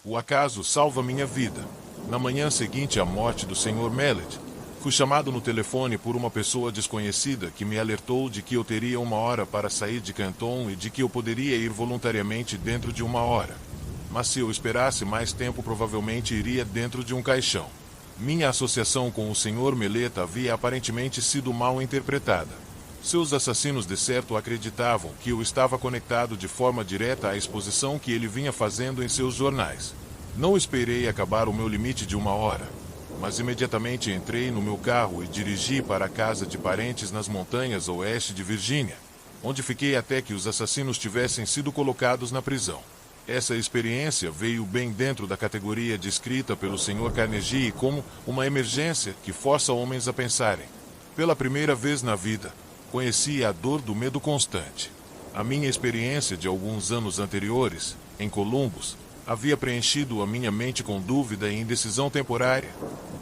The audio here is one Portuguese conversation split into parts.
O acaso salva minha vida. Na manhã seguinte à morte do Sr. Mellet, fui chamado no telefone por uma pessoa desconhecida que me alertou de que eu teria 1 hora para sair de Canton e de que eu poderia ir voluntariamente dentro de 1 hora. Mas se eu esperasse mais tempo, provavelmente iria dentro de um caixão. Minha associação com o Sr. Mellet havia aparentemente sido mal interpretada. Seus assassinos de certo acreditavam que eu estava conectado de forma direta à exposição que ele vinha fazendo em seus jornais. Não esperei acabar o meu limite de 1 hora, mas imediatamente entrei no meu carro e dirigi para a casa de parentes nas montanhas oeste de Virgínia, onde fiquei até que os assassinos tivessem sido colocados na prisão. Essa experiência veio bem dentro da categoria descrita pelo Sr. Carnegie como uma emergência que força homens a pensarem. Pela primeira vez na vida, conheci a dor do medo constante. A minha experiência de alguns anos anteriores, em Columbus, havia preenchido a minha mente com dúvida e indecisão temporária,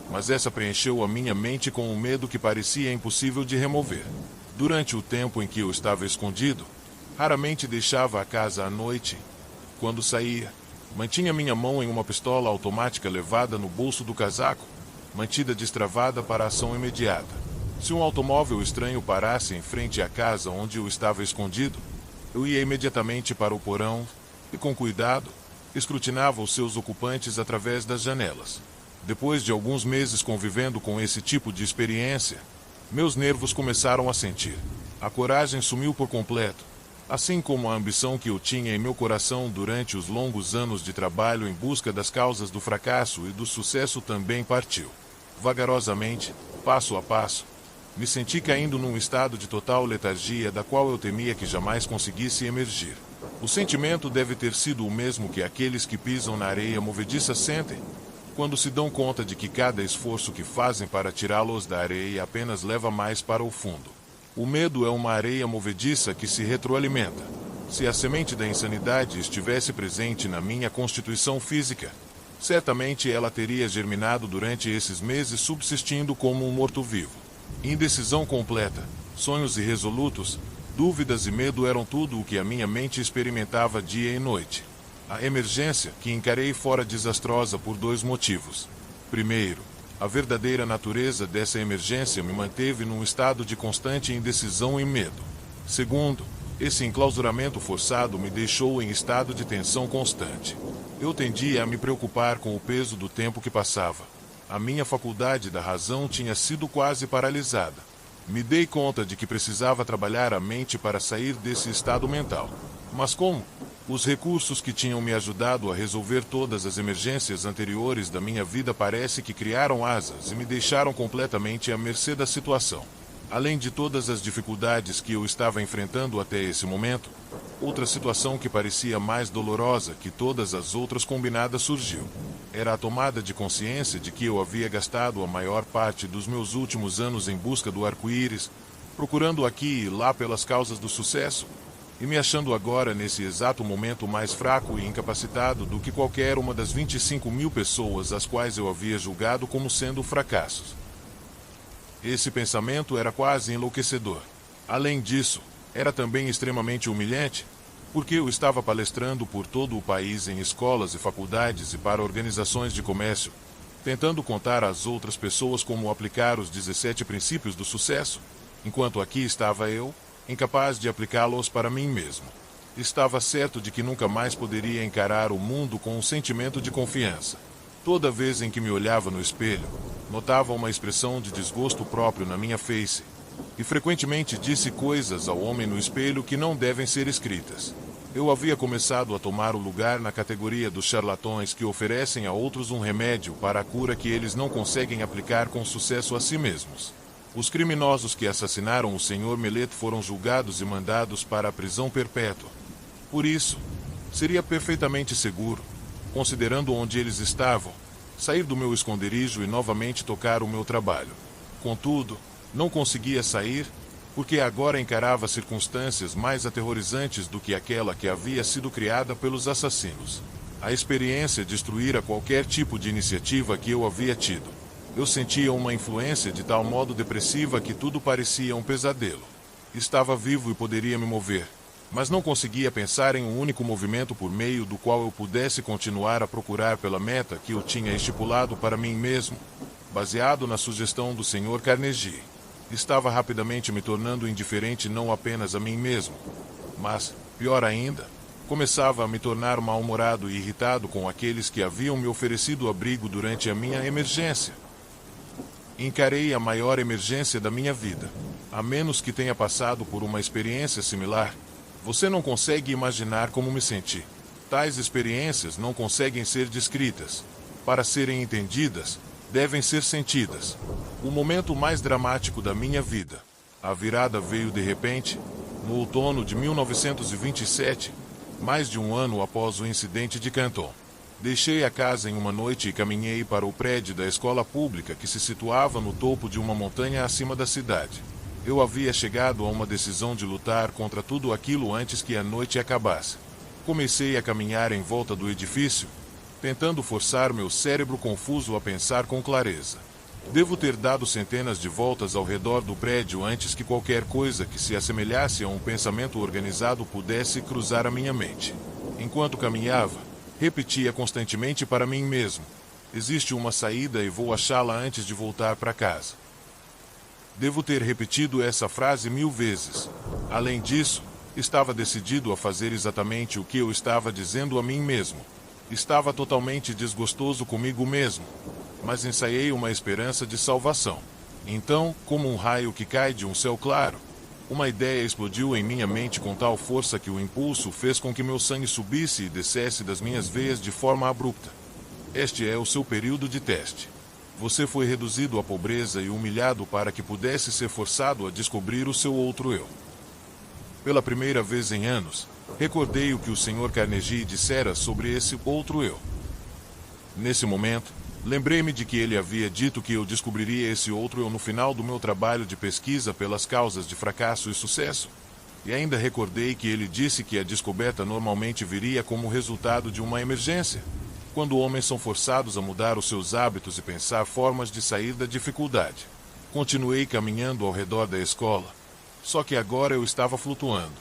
mas essa preencheu a minha mente com um medo que parecia impossível de remover. Durante o tempo em que eu estava escondido, raramente deixava a casa à noite. Quando saía, mantinha minha mão em uma pistola automática levada no bolso do casaco, mantida destravada para ação imediata. Se um automóvel estranho parasse em frente à casa onde eu estava escondido, eu ia imediatamente para o porão e, com cuidado, escrutinava os seus ocupantes através das janelas. Depois de alguns meses convivendo com esse tipo de experiência, meus nervos começaram a sentir. A coragem sumiu por completo, assim como a ambição que eu tinha em meu coração durante os longos anos de trabalho em busca das causas do fracasso e do sucesso também partiu. Vagarosamente, passo a passo, me senti caindo num estado de total letargia da qual eu temia que jamais conseguisse emergir. O sentimento deve ter sido o mesmo que aqueles que pisam na areia movediça sentem, quando se dão conta de que cada esforço que fazem para tirá-los da areia apenas leva mais para o fundo. O medo é uma areia movediça que se retroalimenta. Se a semente da insanidade estivesse presente na minha constituição física, certamente ela teria germinado durante esses meses, subsistindo como um morto-vivo. Indecisão completa, sonhos irresolutos, dúvidas e medo eram tudo o que a minha mente experimentava dia e noite. A emergência que encarei fora desastrosa por 2 motivos. Primeiro, a verdadeira natureza dessa emergência me manteve num estado de constante indecisão e medo. Segundo, esse enclausuramento forçado me deixou em estado de tensão constante. Eu tendia a me preocupar com o peso do tempo que passava. A minha faculdade da razão tinha sido quase paralisada. Me dei conta de que precisava trabalhar a mente para sair desse estado mental. Mas como? Os recursos que tinham me ajudado a resolver todas as emergências anteriores da minha vida parece que criaram asas e me deixaram completamente à mercê da situação. Além de todas as dificuldades que eu estava enfrentando até esse momento, outra situação que parecia mais dolorosa que todas as outras combinadas surgiu. Era a tomada de consciência de que eu havia gastado a maior parte dos meus últimos anos em busca do arco-íris, procurando aqui e lá pelas causas do sucesso, e me achando agora nesse exato momento mais fraco e incapacitado do que qualquer uma das 25.000 pessoas as quais eu havia julgado como sendo fracassos. Esse pensamento era quase enlouquecedor. Além disso, era também extremamente humilhante, porque eu estava palestrando por todo o país em escolas e faculdades e para organizações de comércio, tentando contar às outras pessoas como aplicar os 17 princípios do sucesso, enquanto aqui estava eu, incapaz de aplicá-los para mim mesmo. Estava certo de que nunca mais poderia encarar o mundo com um sentimento de confiança. Toda vez em que me olhava no espelho, notava uma expressão de desgosto próprio na minha face, e frequentemente disse coisas ao homem no espelho que não devem ser escritas. Eu havia começado a tomar o lugar na categoria dos charlatões que oferecem a outros um remédio para a cura que eles não conseguem aplicar com sucesso a si mesmos. Os criminosos que assassinaram o Sr. Mellet foram julgados e mandados para a prisão perpétua. Por isso, seria perfeitamente seguro, considerando onde eles estavam, sair do meu esconderijo e novamente tocar o meu trabalho. Contudo, não conseguia sair, porque agora encarava circunstâncias mais aterrorizantes do que aquela que havia sido criada pelos assassinos. A experiência destruíra qualquer tipo de iniciativa que eu havia tido. Eu sentia uma influência de tal modo depressiva que tudo parecia um pesadelo. Estava vivo e poderia me mover, mas não conseguia pensar em um único movimento por meio do qual eu pudesse continuar a procurar pela meta que eu tinha estipulado para mim mesmo, baseado na sugestão do Sr. Carnegie. Estava rapidamente me tornando indiferente não apenas a mim mesmo, mas, pior ainda, começava a me tornar mal-humorado e irritado com aqueles que haviam me oferecido abrigo durante a minha emergência. Encarei a maior emergência da minha vida. A menos que tenha passado por uma experiência similar, você não consegue imaginar como me senti. Tais experiências não conseguem ser descritas. Para serem entendidas, devem ser sentidas. O momento mais dramático da minha vida. A virada veio de repente, no outono de 1927, mais de um ano após o incidente de Canton. Deixei a casa em uma noite e caminhei para o prédio da escola pública que se situava no topo de uma montanha acima da cidade. Eu havia chegado a uma decisão de lutar contra tudo aquilo antes que a noite acabasse. Comecei a caminhar em volta do edifício, tentando forçar meu cérebro confuso a pensar com clareza. Devo ter dado centenas de voltas ao redor do prédio antes que qualquer coisa que se assemelhasse a um pensamento organizado pudesse cruzar a minha mente. Enquanto caminhava, repetia constantemente para mim mesmo: existe uma saída e vou achá-la antes de voltar para casa. Devo ter repetido essa frase 1000 vezes. Além disso, estava decidido a fazer exatamente o que eu estava dizendo a mim mesmo. Estava totalmente desgostoso comigo mesmo, mas ensaiei uma esperança de salvação. Então, como um raio que cai de um céu claro, uma ideia explodiu em minha mente com tal força que o impulso fez com que meu sangue subisse e descesse das minhas veias de forma abrupta. Este é o seu período de teste. Você foi reduzido à pobreza e humilhado para que pudesse ser forçado a descobrir o seu outro eu. Pela primeira vez em anos, recordei o que o Sr. Carnegie dissera sobre esse outro eu. Nesse momento, lembrei-me de que ele havia dito que eu descobriria esse outro eu no final do meu trabalho de pesquisa pelas causas de fracasso e sucesso. E ainda recordei que ele disse que a descoberta normalmente viria como resultado de uma emergência, quando homens são forçados a mudar os seus hábitos e pensar formas de sair da dificuldade. Continuei caminhando ao redor da escola, só que agora eu estava flutuando.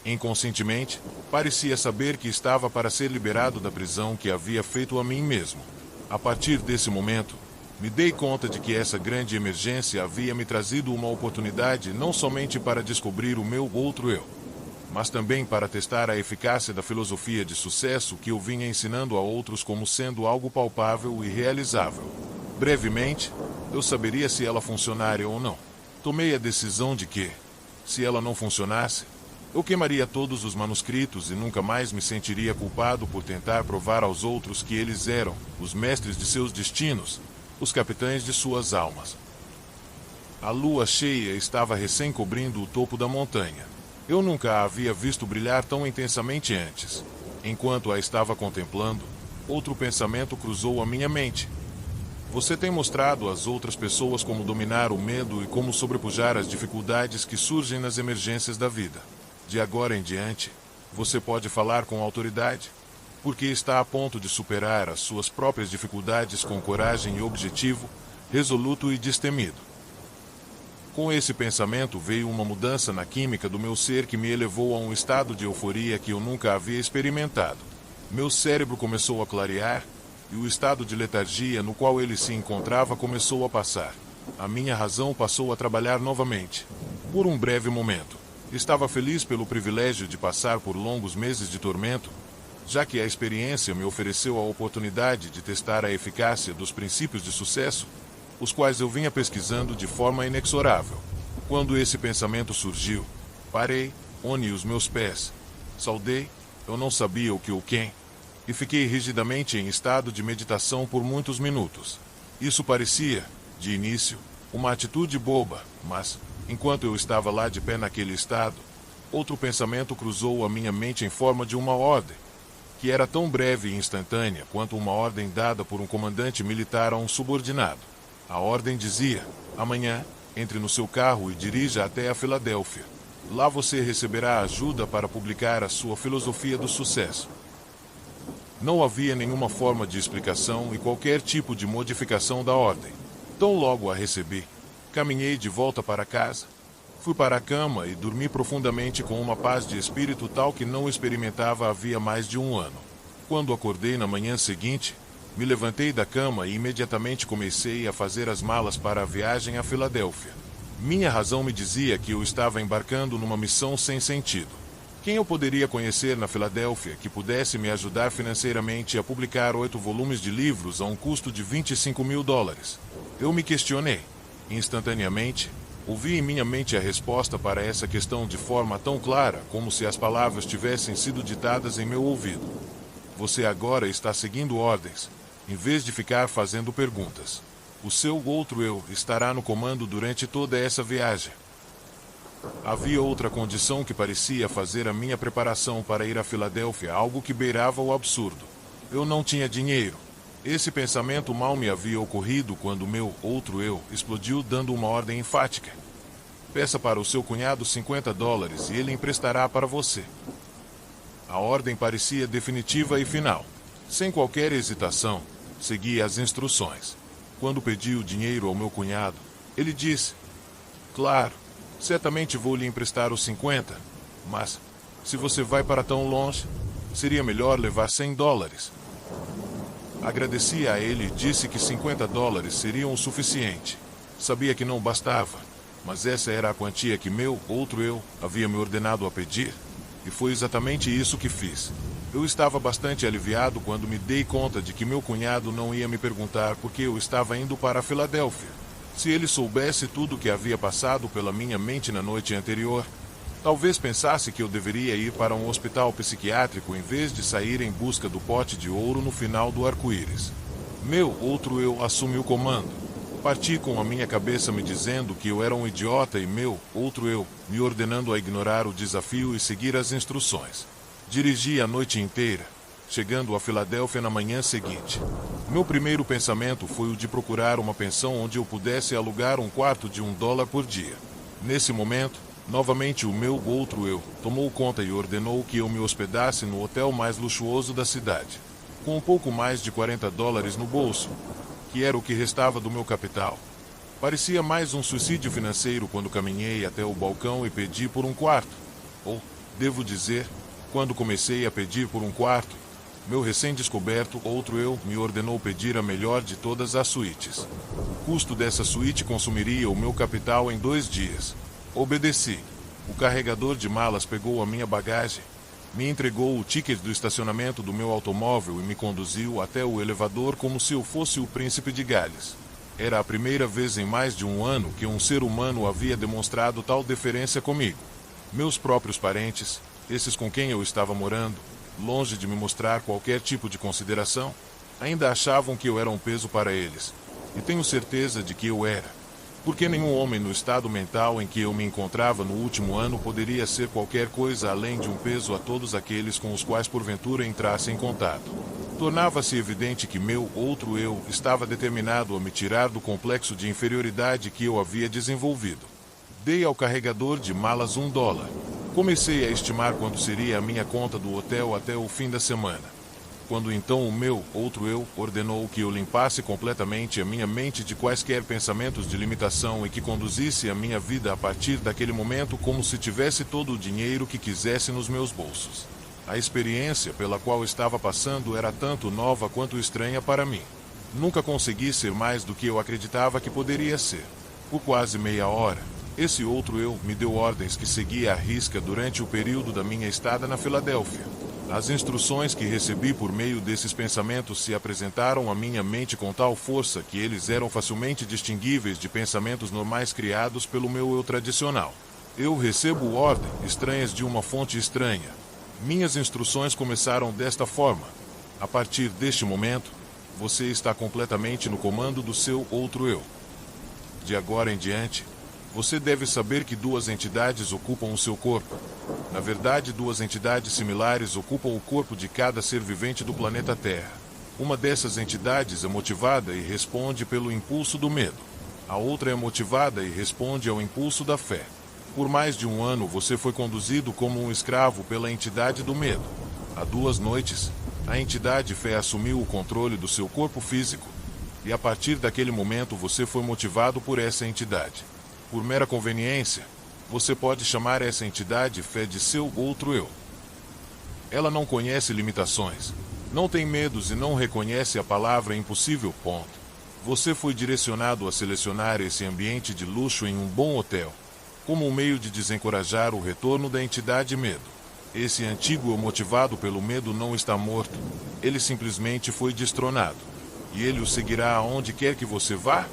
Inconscientemente, parecia saber que estava para ser liberado da prisão que havia feito a mim mesmo. A partir desse momento, me dei conta de que essa grande emergência havia me trazido uma oportunidade não somente para descobrir o meu outro eu, mas também para testar a eficácia da filosofia de sucesso que eu vinha ensinando a outros como sendo algo palpável e realizável. Brevemente, eu saberia se ela funcionaria ou não. Tomei a decisão de que, se ela não funcionasse, eu queimaria todos os manuscritos e nunca mais me sentiria culpado por tentar provar aos outros que eles eram os mestres de seus destinos, os capitães de suas almas. A lua cheia estava recém cobrindo o topo da montanha. Eu nunca a havia visto brilhar tão intensamente antes. Enquanto a estava contemplando, outro pensamento cruzou a minha mente. Você tem mostrado às outras pessoas como dominar o medo e como sobrepujar as dificuldades que surgem nas emergências da vida. De agora em diante, você pode falar com autoridade, porque está a ponto de superar as suas próprias dificuldades com coragem e objetivo, resoluto e destemido. Com esse pensamento veio uma mudança na química do meu ser que me elevou a um estado de euforia que eu nunca havia experimentado. Meu cérebro começou a clarear, e o estado de letargia no qual ele se encontrava começou a passar. A minha razão passou a trabalhar novamente. Por um breve momento, estava feliz pelo privilégio de passar por longos meses de tormento, já que a experiência me ofereceu a oportunidade de testar a eficácia dos princípios de sucesso, os quais eu vinha pesquisando de forma inexorável. Quando esse pensamento surgiu, parei, une os meus pés, saudei, eu não sabia o que ou quem, e fiquei rigidamente em estado de meditação por muitos minutos. Isso parecia, de início, uma atitude boba, mas, enquanto eu estava lá de pé naquele estado, outro pensamento cruzou a minha mente em forma de uma ordem, que era tão breve e instantânea quanto uma ordem dada por um comandante militar a um subordinado. A ordem dizia: amanhã, entre no seu carro e dirija até a Filadélfia. Lá você receberá ajuda para publicar a sua filosofia do sucesso. Não havia nenhuma forma de explicação e qualquer tipo de modificação da ordem. Tão logo a recebi, caminhei de volta para casa, Fui para a cama e dormi profundamente com uma paz de espírito tal que não experimentava havia mais de um ano. Quando acordei na manhã seguinte, me levantei da cama e imediatamente comecei a fazer as malas para a viagem a Filadélfia. Minha razão me dizia que eu estava embarcando numa missão sem sentido. Quem eu poderia conhecer na Filadélfia que pudesse me ajudar financeiramente a publicar 8 volumes de livros a um custo de $25.000? Eu me questionei. Instantaneamente, ouvi em minha mente a resposta para essa questão de forma tão clara como se as palavras tivessem sido ditadas em meu ouvido. Você agora está seguindo ordens, em vez de ficar fazendo perguntas. O seu outro eu estará no comando durante toda essa viagem. Havia outra condição que parecia fazer a minha preparação para ir a Filadélfia algo que beirava o absurdo. Eu não tinha dinheiro. Esse pensamento mal me havia ocorrido quando meu outro eu explodiu dando uma ordem enfática. Peça para o seu cunhado $50 e ele emprestará para você. A ordem parecia definitiva e final. Sem qualquer hesitação, segui as instruções. Quando pedi o dinheiro ao meu cunhado, ele disse: "Claro, certamente vou lhe emprestar os 50, mas, se você vai para tão longe, seria melhor levar $100. Agradeci a ele e disse que $50 seriam o suficiente. Sabia que não bastava, mas essa era a quantia que meu outro eu havia me ordenado a pedir, e foi exatamente isso que fiz. Eu estava bastante aliviado quando me dei conta de que meu cunhado não ia me perguntar por que eu estava indo para a Filadélfia. Se ele soubesse tudo o que havia passado pela minha mente na noite anterior, talvez pensasse que eu deveria ir para um hospital psiquiátrico em vez de sair em busca do pote de ouro no final do arco-íris. Meu outro eu assumiu o comando. Parti com a minha cabeça me dizendo que eu era um idiota e meu outro eu me ordenando a ignorar o desafio e seguir as instruções. Dirigi a noite inteira, chegando a Filadélfia na manhã seguinte. Meu primeiro pensamento foi o de procurar uma pensão onde eu pudesse alugar um quarto de $1 por dia. Nesse momento, novamente o meu outro eu tomou conta e ordenou que eu me hospedasse no hotel mais luxuoso da cidade. Com um pouco mais de $40 no bolso, que era o que restava do meu capital. Parecia mais um suicídio financeiro quando caminhei até o balcão e pedi por um quarto. Ou, devo dizer, quando comecei a pedir por um quarto, meu recém-descoberto outro eu me ordenou pedir a melhor de todas as suítes. O custo dessa suíte consumiria o meu capital em 2 dias. Obedeci. O carregador de malas pegou a minha bagagem, me entregou o ticket do estacionamento do meu automóvel e me conduziu até o elevador como se eu fosse o príncipe de Gales. Era a primeira vez em mais de um ano que um ser humano havia demonstrado tal deferência comigo. Meus próprios parentes, esses com quem eu estava morando, longe de me mostrar qualquer tipo de consideração, ainda achavam que eu era um peso para eles. E tenho certeza de que eu era. Porque nenhum homem no estado mental em que eu me encontrava no último ano poderia ser qualquer coisa além de um peso a todos aqueles com os quais porventura entrasse em contato. Tornava-se evidente que meu outro eu estava determinado a me tirar do complexo de inferioridade que eu havia desenvolvido. Dei ao carregador de malas $1. Comecei a estimar quanto seria a minha conta do hotel até o fim da semana. Quando então o meu outro eu ordenou que eu limpasse completamente a minha mente de quaisquer pensamentos de limitação e que conduzisse a minha vida a partir daquele momento como se tivesse todo o dinheiro que quisesse nos meus bolsos. A experiência pela qual estava passando era tanto nova quanto estranha para mim. Nunca consegui ser mais do que eu acreditava que poderia ser. Por quase meia hora, esse outro eu me deu ordens que seguia à risca durante o período da minha estada na Filadélfia. As instruções que recebi por meio desses pensamentos se apresentaram à minha mente com tal força que eles eram facilmente distinguíveis de pensamentos normais criados pelo meu eu tradicional. Eu recebo ordens estranhas de uma fonte estranha. Minhas instruções começaram desta forma: a partir deste momento, você está completamente no comando do seu outro eu. De agora em diante, você deve saber que 2 entidades ocupam o seu corpo. Na verdade, 2 entidades similares ocupam o corpo de cada ser vivente do planeta Terra. Uma dessas entidades é motivada e responde pelo impulso do medo. A outra é motivada e responde ao impulso da fé. Por mais de um ano você foi conduzido como um escravo pela entidade do medo. Há 2 noites, a entidade fé assumiu o controle do seu corpo físico, e a partir daquele momento você foi motivado por essa entidade. Por mera conveniência, Você pode chamar essa entidade fé de seu outro eu. Ela não conhece limitações, não tem medos e não reconhece a palavra impossível. Ponto. Você foi direcionado a selecionar esse ambiente de luxo em um bom hotel, como um meio de desencorajar o retorno da entidade medo. Esse antigo eu motivado pelo medo não está morto, ele simplesmente foi destronado. E ele o seguirá aonde quer que você vá,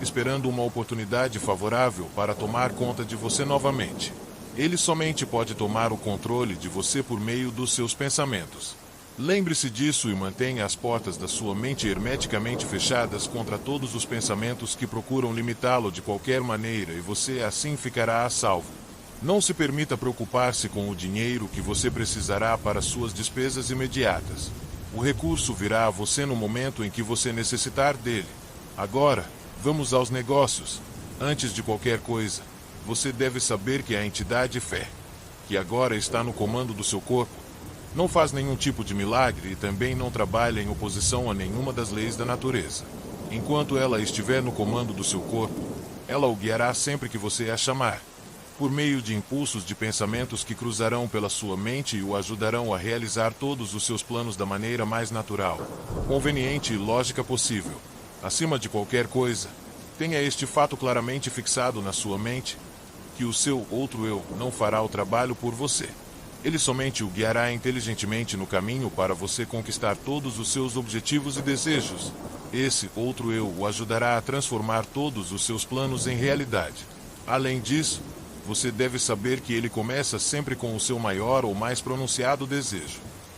esperando uma oportunidade favorável para tomar conta de você novamente. Ele somente pode tomar o controle de você por meio dos seus pensamentos. Lembre-se disso e mantenha as portas da sua mente hermeticamente fechadas contra todos os pensamentos que procuram limitá-lo de qualquer maneira, e você assim ficará a salvo. Não se permita preocupar-se com o dinheiro que você precisará para suas despesas imediatas. O recurso virá a você no momento em que você necessitar dele. Agora, vamos aos negócios. Antes de qualquer coisa, você deve saber que a entidade fé, que agora está no comando do seu corpo, não faz nenhum tipo de milagre e também não trabalha em oposição a nenhuma das leis da natureza. Enquanto ela estiver no comando do seu corpo, ela o guiará sempre que você a chamar, por meio de impulsos de pensamentos que cruzarão pela sua mente e o ajudarão a realizar todos os seus planos da maneira mais natural, conveniente e lógica possível. Acima de qualquer coisa, tenha este fato claramente fixado na sua mente, que o seu outro eu não fará o trabalho por você. Ele somente o guiará inteligentemente no caminho para você conquistar todos os seus objetivos e desejos. Esse outro eu o ajudará a transformar todos os seus planos em realidade. Além disso, você deve saber que ele começa sempre com o seu maior ou mais pronunciado desejo.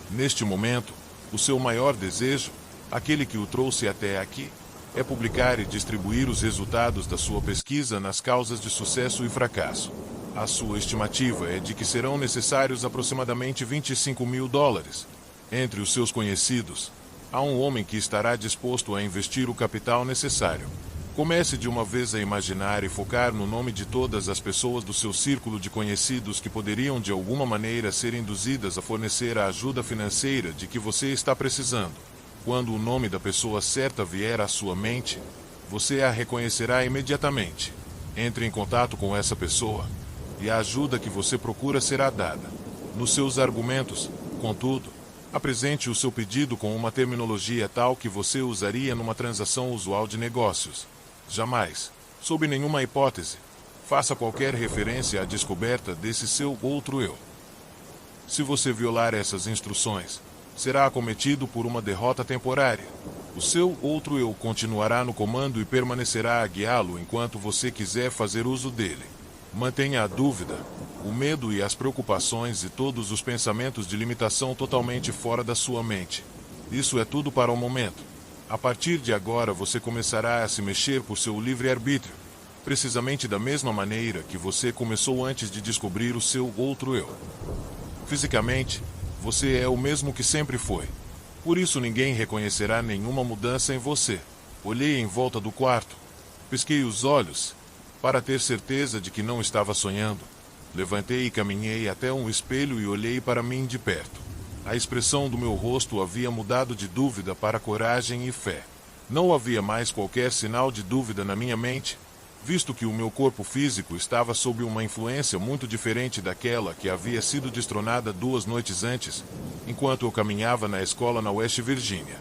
Neste momento, o seu maior desejo, aquele que o trouxe até aqui, é publicar e distribuir os resultados da sua pesquisa nas causas de sucesso e fracasso. A sua estimativa é de que serão necessários aproximadamente $25.000. Entre os seus conhecidos, há um homem que estará disposto a investir o capital necessário. Comece de uma vez a imaginar e focar no nome de todas as pessoas do seu círculo de conhecidos que poderiam de alguma maneira ser induzidas a fornecer a ajuda financeira de que você está precisando. Quando o nome da pessoa certa vier à sua mente, você a reconhecerá imediatamente. Entre em contato com essa pessoa, e a ajuda que você procura será dada. Nos seus argumentos, contudo, apresente o seu pedido com uma terminologia tal que você usaria numa transação usual de negócios. Jamais, sob nenhuma hipótese, faça qualquer referência à descoberta desse seu outro eu. Se você violar essas instruções, será acometido por uma derrota temporária. O seu outro eu continuará no comando e permanecerá a guiá-lo enquanto você quiser fazer uso dele. Mantenha a dúvida, o medo e as preocupações e todos os pensamentos de limitação totalmente fora da sua mente. Isso é tudo para o momento. A partir de agora você começará a se mexer por seu livre-arbítrio, precisamente da mesma maneira que você começou antes de descobrir o seu outro eu. Fisicamente, você é o mesmo que sempre foi. Por isso ninguém reconhecerá nenhuma mudança em você. Olhei em volta do quarto, pisquei os olhos, para ter certeza de que não estava sonhando. Levantei e caminhei até um espelho e olhei para mim de perto. A expressão do meu rosto havia mudado de dúvida para coragem e fé. Não havia mais qualquer sinal de dúvida na minha mente, visto que o meu corpo físico estava sob uma influência muito diferente daquela que havia sido destronada 2 noites antes, enquanto eu caminhava na escola na West Virginia.